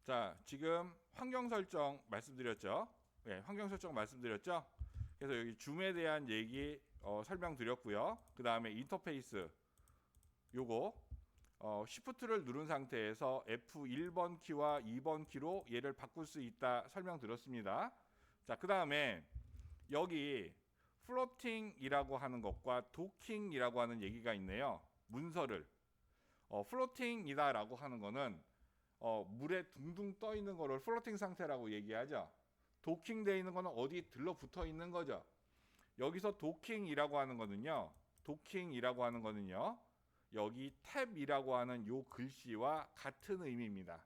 자, 지금 환경 설정 말씀드렸죠? 네, 환경 설정 말씀드렸죠? 그래서 여기 줌에 대한 얘기 설명드렸고요. 그 다음에 인터페이스 요거 Shift를 누른 상태에서 F1번 키와 2번 키로 얘를 바꿀 수 있다 설명드렸습니다. 자, 그 다음에 여기 플로팅이라고 하는 것과 도킹이라고 하는 얘기가 있네요. 문서를 플로팅이다라고 하는 거는 물에 둥둥 떠 있는 거를 플로팅 상태라고 얘기하죠. 도킹되어 있는 거는 어디 들러붙어 있는 거죠. 여기서 도킹이라고 하는 거는요. 여기 탭이라고 하는 요 글씨와 같은 의미입니다.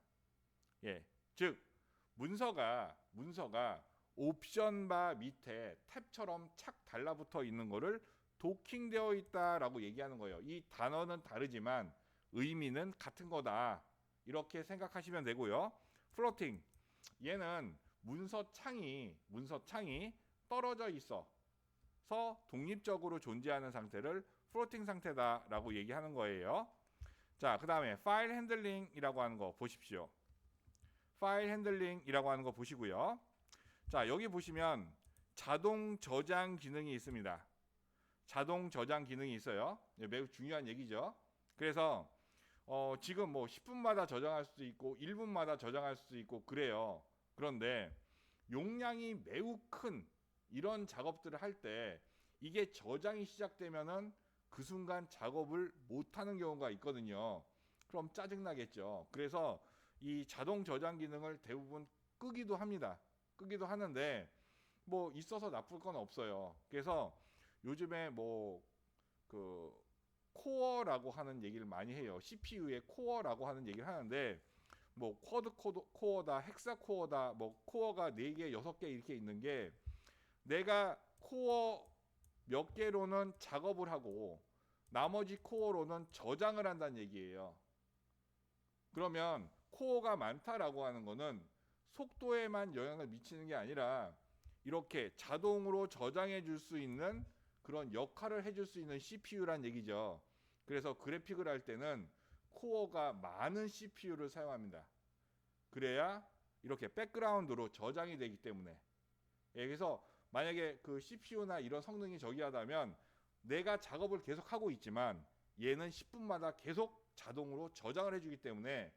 예, 즉 문서가 옵션바 밑에 탭처럼 착 달라붙어 있는 거를 도킹되어 있다라고 얘기하는 거예요. 이 단어는 다르지만 의미는 같은 거다. 이렇게 생각하시면 되고요. 플로팅 얘는 문서 창이 떨어져 있어서 독립적으로 존재하는 상태를 플로팅 상태다라고 얘기하는 거예요. 자, 그 다음에 파일 핸들링이라고 하는 거 보십시오. 파일 핸들링이라고 하는 거 보시고요. 자, 여기 보시면 자동 저장 기능이 있습니다. 자동 저장 기능이 있어요. 매우 중요한 얘기죠. 그래서 지금 뭐 10분마다 저장할 수도 있고 1분마다 저장할 수도 있고 그래요. 그런데 용량이 매우 큰 이런 작업들을 할 때 이게 저장이 시작되면은 그 순간 작업을 못 하는 경우가 있거든요. 그럼 짜증나겠죠. 그래서 이 자동 저장 기능을 대부분 끄기도 합니다. 끄기도 하는데 뭐 있어서 나쁠 건 없어요. 그래서 요즘에 그 코어라고 하는 얘기를 많이 해요. CPU의 코어라고 하는 얘기를 하는데 뭐 쿼드 코어다, 헥사 코어다, 뭐 코어가 4개, 6개 이렇게 있는 게 내가 코어 몇 개로는 작업을 하고 나머지 코어로는 저장을 한다는 얘기예요. 그러면 코어가 많다라고 하는 거는 속도에만 영향을 미치는 게 아니라 이렇게 자동으로 저장해 줄 수 있는 그런 역할을 해줄 수 있는 CPU란 얘기죠. 그래서 그래픽을 할 때는 코어가 많은 CPU를 사용합니다. 그래야 이렇게 백그라운드로 저장이 되기 때문에. 예, 그래서 만약에 그 CPU나 이런 성능이 저기하다면 내가 작업을 계속 하고 있지만 얘는 10분마다 계속 자동으로 저장을 해주기 때문에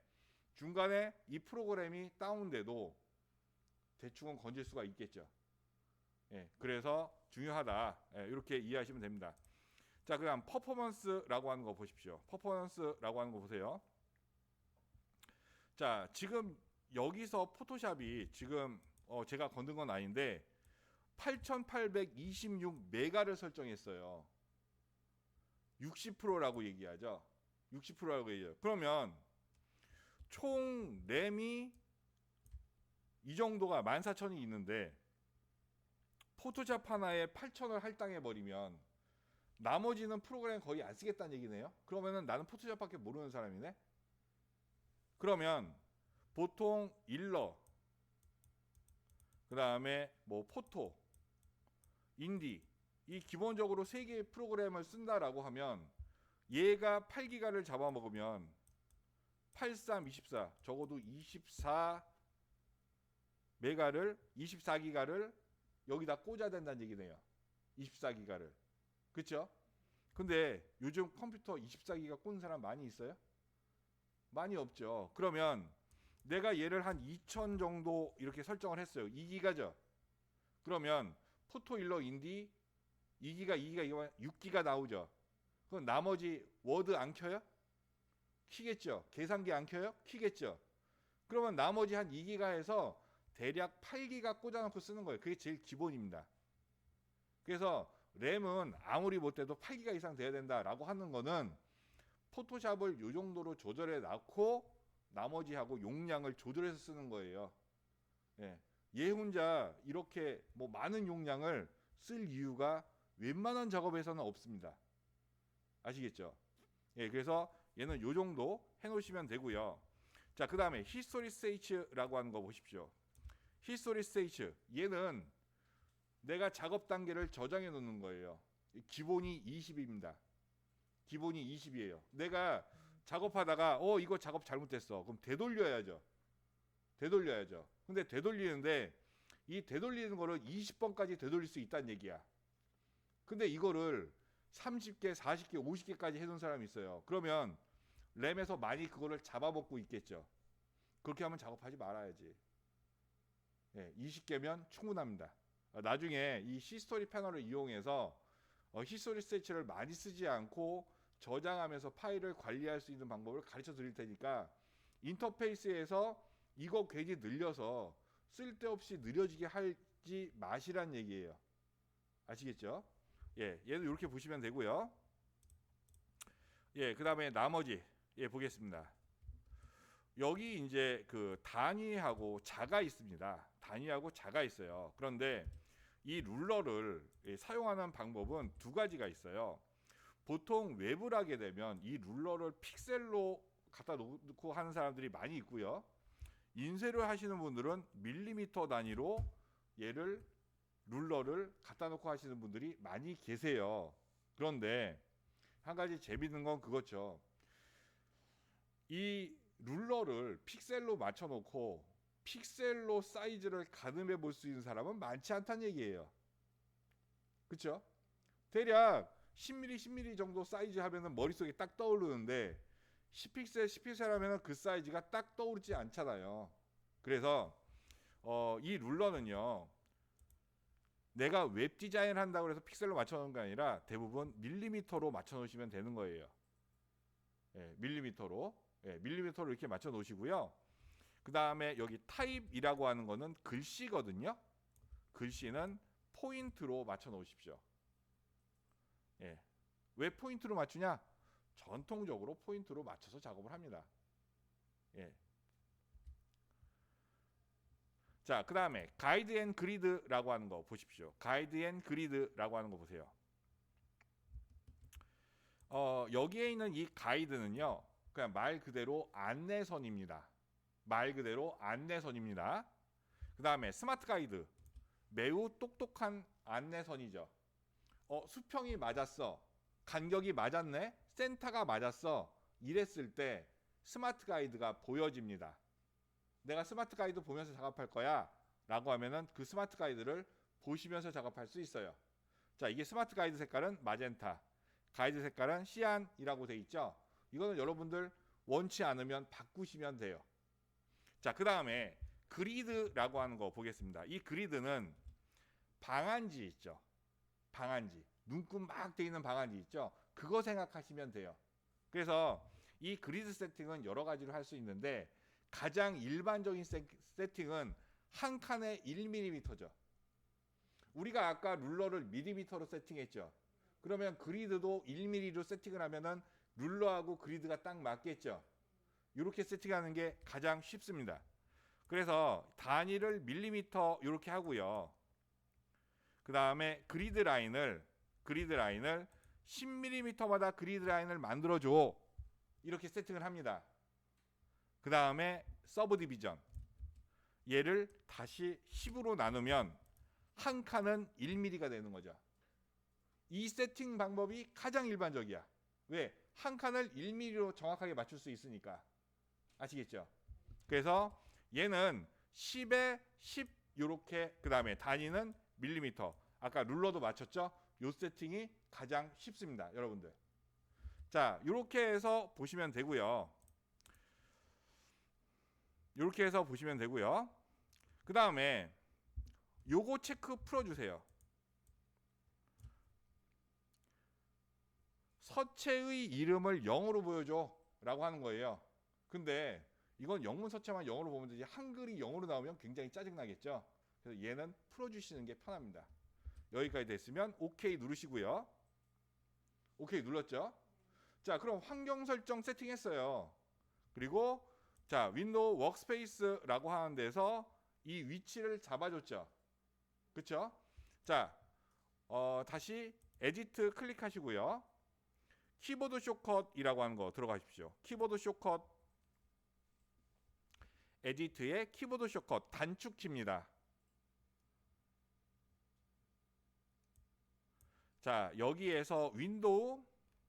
중간에 이 프로그램이 다운돼도 대충은 건질 수가 있겠죠. 예, 그래서 중요하다. 예, 이렇게 이해하시면 됩니다. 자, 그다음 퍼포먼스라고 하는 거 보십시오. 퍼포먼스라고 하는 거 보세요. 자, 지금 여기서 포토샵이 지금 제가 건든 건 아닌데 8826 메가를 설정했어요. 60%라고 얘기하죠. 60%라고 얘기해요. 그러면 총 램이 이 정도가 14,000이 있는데 포토샵 하나에 8,000을 할당해 버리면 나머지는 프로그램 거의 안 쓰겠다는 얘기네요. 그러면은 나는 포토샵밖에 모르는 사람이네. 그러면 보통 일러, 그 다음에 뭐 포토, 인디 이 기본적으로 3개의 프로그램을 쓴다라고 하면 얘가 8기가를 잡아먹으면 83, 24 적어도 24기가를 여기다 꽂아야 된다는 얘기네요. 24기가를. 그렇죠? 근데 요즘 컴퓨터 24기가 꽂는 사람 많이 있어요? 많이 없죠. 그러면 내가 얘를 한 2000 정도 이렇게 설정을 했어요. 2기가죠. 그러면 포토 일러 인디 2기가 6기가 나오죠. 그럼 나머지 워드 안 켜요? 키겠죠. 계산기 안 켜요? 키겠죠. 그러면 나머지 한 2기가에서 대략 8기가 꽂아놓고 쓰는 거예요. 그게 제일 기본입니다. 그래서 램은 아무리 못해도 8기가 이상 돼야 된다라고 하는 거는 포토샵을 이 정도로 조절해 놨고 나머지하고 용량을 조절해서 쓰는 거예요. 예. 얘 혼자 이렇게 뭐 많은 용량을 쓸 이유가 웬만한 작업에서는 없습니다. 아시겠죠? 예, 그래서 얘는 요 정도 해놓으시면 되고요. 자, 그 다음에 히스토리 스테이츠라고 하는 거 보십시오. 히스토리 스테이츠 얘는 내가 작업 단계를 저장해 놓는 거예요. 기본이 20입니다. 기본이 20이에요. 내가 작업하다가 이거 작업 잘못됐어. 그럼 되돌려야죠. 되돌려야죠. 근데 되돌리는데 이 되돌리는 거를 20번까지 되돌릴 수 있다는 얘기야. 근데 이거를 30개, 40개, 50개까지 해놓은 사람이 있어요. 그러면 램에서 많이 그거를 잡아먹고 있겠죠. 그렇게 하면 작업하지 말아야지. 20개면 충분합니다. 나중에 이 히스토리 패널을 이용해서 히스토리 스테이치를 많이 쓰지 않고 저장하면서 파일을 관리할 수 있는 방법을 가르쳐 드릴 테니까 인터페이스에서 이거 괜히 늘려서 쓸데없이 느려지게 하지 마시란 얘기예요. 아시겠죠? 얘도 이렇게 보시면 되고요. 그 다음에 나머지 보겠습니다. 여기 이제 그 단위하고 자가 있습니다. 단위하고 자가 있어요. 그런데 이 룰러를 사용하는 방법은 두 가지가 있어요. 보통 웹을 하게 되면 이 룰러를 픽셀로 갖다 놓고 하는 사람들이 많이 있고요. 인쇄를 하시는 분들은 밀리미터 단위로 얘를 룰러를 갖다 놓고 하시는 분들이 많이 계세요. 그런데 한 가지 재밌는 건 그거죠. 이 룰러를 픽셀로 맞춰 놓고 픽셀로 사이즈를 가늠해 볼 수 있는 사람은 많지 않다는 얘기예요. 그렇죠? 대략 10mm, 10mm 정도 사이즈 하면은 머릿속에 딱 떠오르는데 10픽셀, 10픽셀 하면은 그 사이즈가 딱 떠오르지 않잖아요. 그래서 이 룰러는요. 내가 웹 디자인을 한다고 해서 픽셀로 맞춰 놓은 게 아니라 대부분 밀리미터로 맞춰 놓으시면 되는 거예요. 밀리미터로 이렇게 맞춰 놓으시고요. 그 다음에 여기 타입이라고 하는 거는 글씨거든요. 글씨는 포인트로 맞춰 놓으십시오. 왜 포인트로 맞추냐? 전통적으로 포인트로 맞춰서 작업을 합니다. 자, 그 다음에 가이드 앤 그리드라고 하는 거 보십시오. 가이드 앤 그리드라고 하는 거 보세요. 여기에 있는 이 가이드는요, 그냥 말 그대로 안내선입니다. 말 그대로 안내선입니다. 그 다음에 스마트 가이드, 매우 똑똑한 안내선이죠. 수평이 맞았어, 간격이 맞았네, 센터가 맞았어, 이랬을 때 스마트 가이드가 보여집니다. 내가 스마트 가이드 보면서 작업할 거야 라고 하면은 그 스마트 가이드를 보시면서 작업할 수 있어요. 자, 이게 스마트 가이드 색깔은 마젠타, 가이드 색깔은 시안이라고 돼 있죠. 이거는 여러분들 원치 않으면 바꾸시면 돼요. 자, 그 다음에 그리드라고 하는 거 보겠습니다. 이 그리드는 방안지 있죠. 방안지, 눈금 막 돼 있는 방안지 있죠. 그거 생각하시면 돼요. 그래서 이 그리드 세팅은 여러 가지로 할 수 있는데 가장 일반적인 세팅은 한 칸에 1mm죠. 우리가 아까 룰러를 밀리미터로 세팅했죠. 그러면 그리드도 1mm로 세팅을 하면은 룰러하고 그리드가 딱 맞겠죠. 이렇게 세팅하는 게 가장 쉽습니다. 그래서 단위를 밀리미터 이렇게 하고요. 그 다음에 그리드 라인을 10mm마다 그리드 라인을 만들어줘, 이렇게 세팅을 합니다. 그 다음에 서브 디비전, 얘를 다시 10으로 나누면 한 칸은 1mm가 되는 거죠. 이 세팅 방법이 가장 일반적이야. 왜? 한 칸을 1mm로 정확하게 맞출 수 있으니까. 아시겠죠? 그래서 얘는 10에 10 요렇게, 그 다음에 단위는 밀리미터, 아까 룰러도 맞췄죠? 요 세팅이 가장 쉽습니다, 여러분들. 자, 요렇게 해서 보시면 되고요. 이렇게 해서 보시면 되고요. 그 다음에 요거 체크 풀어주세요. 서체의 이름을 영어로 보여줘 라고 하는 거예요. 근데 이건 영문 서체만 영어로 보면 되지 한글이 영어로 나오면 굉장히 짜증나겠죠. 그래서 얘는 풀어주시는 게 편합니다. 여기까지 됐으면 OK 누르시고요. OK 눌렀죠. 자, 그럼 환경 설정 세팅했어요. 그리고 자, 윈도우 워크스페이스라고 하는 데서 이 위치를 잡아줬죠. 그쵸? 자, 다시 에디트 클릭하시고요. 키보드 쇼컷이라고 하는 거 들어가십시오. 키보드 쇼컷, 에디트의 키보드 쇼컷 단축키입니다. 자, 여기에서 윈도우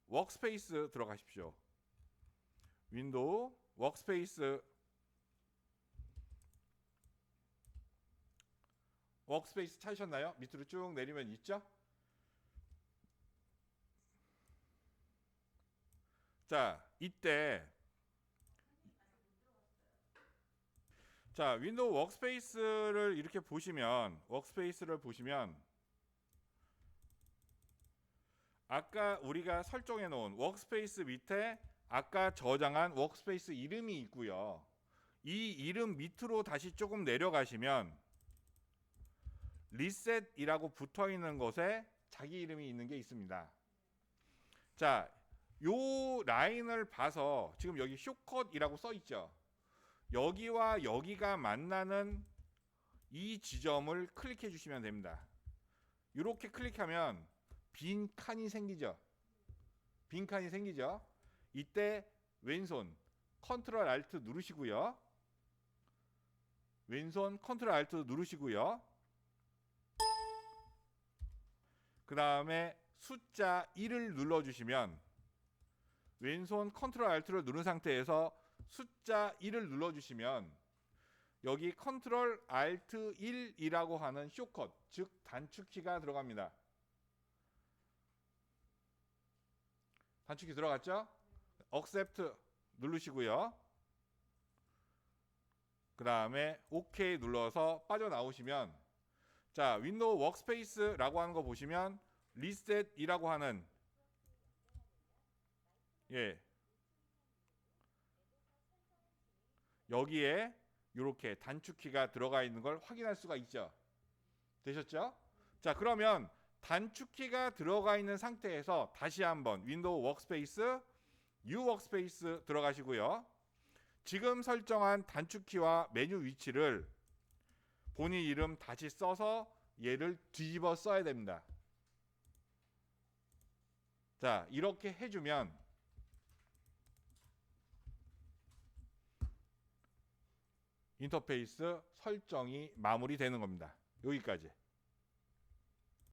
워크스페이스 들어가십시오. 윈도우 워크스페이스 워크스페이스 찾으셨나요? 밑으로 쭉 내리면 있죠? 자, 이때 자, 윈도우 워크스페이스를 이렇게 보시면 아까 우리가 설정해 놓은 워크스페이스 밑에 아까 저장한 워크스페이스 이름이 있고요. 이 이름 밑으로 다시 조금 내려가시면 리셋이라고 붙어 있는 곳에 자기 이름이 있는 게 있습니다. 자, 요 라인을 봐서 지금 여기 쇼컷이라고 써 있죠. 여기와 여기가 만나는 이 지점을 클릭해 주시면 됩니다. 이렇게 클릭하면 빈 칸이 생기죠. 이때 왼손 컨트롤 알트 누르시고요. 그 다음에 숫자 1을 눌러주시면 왼손 컨트롤 알트를 누른 상태에서 숫자 1을 눌러주시면 여기 컨트롤 알트 1이라고 하는 쇼컷, 즉 단축키가 들어갑니다. 단축키 들어갔죠? accept 누르시고요. 그 다음에 OK 눌러서 빠져나오시면 자, 윈도우 워크스페이스라고 하는 거 보시면 리셋이라고 하는 여기에 이렇게 단축키가 들어가 있는 걸 확인할 수가 있죠. 되셨죠? 자, 그러면 단축키가 들어가 있는 상태에서 다시 한번 윈도우 워크스페이스, 뉴 워크스페이스 들어가시고요. 지금 설정한 단축키와 메뉴 위치를 본인 이름 다시 써서 얘를 뒤집어 써야 됩니다. 자, 이렇게 해주면 인터페이스 설정이 마무리되는 겁니다. 여기까지.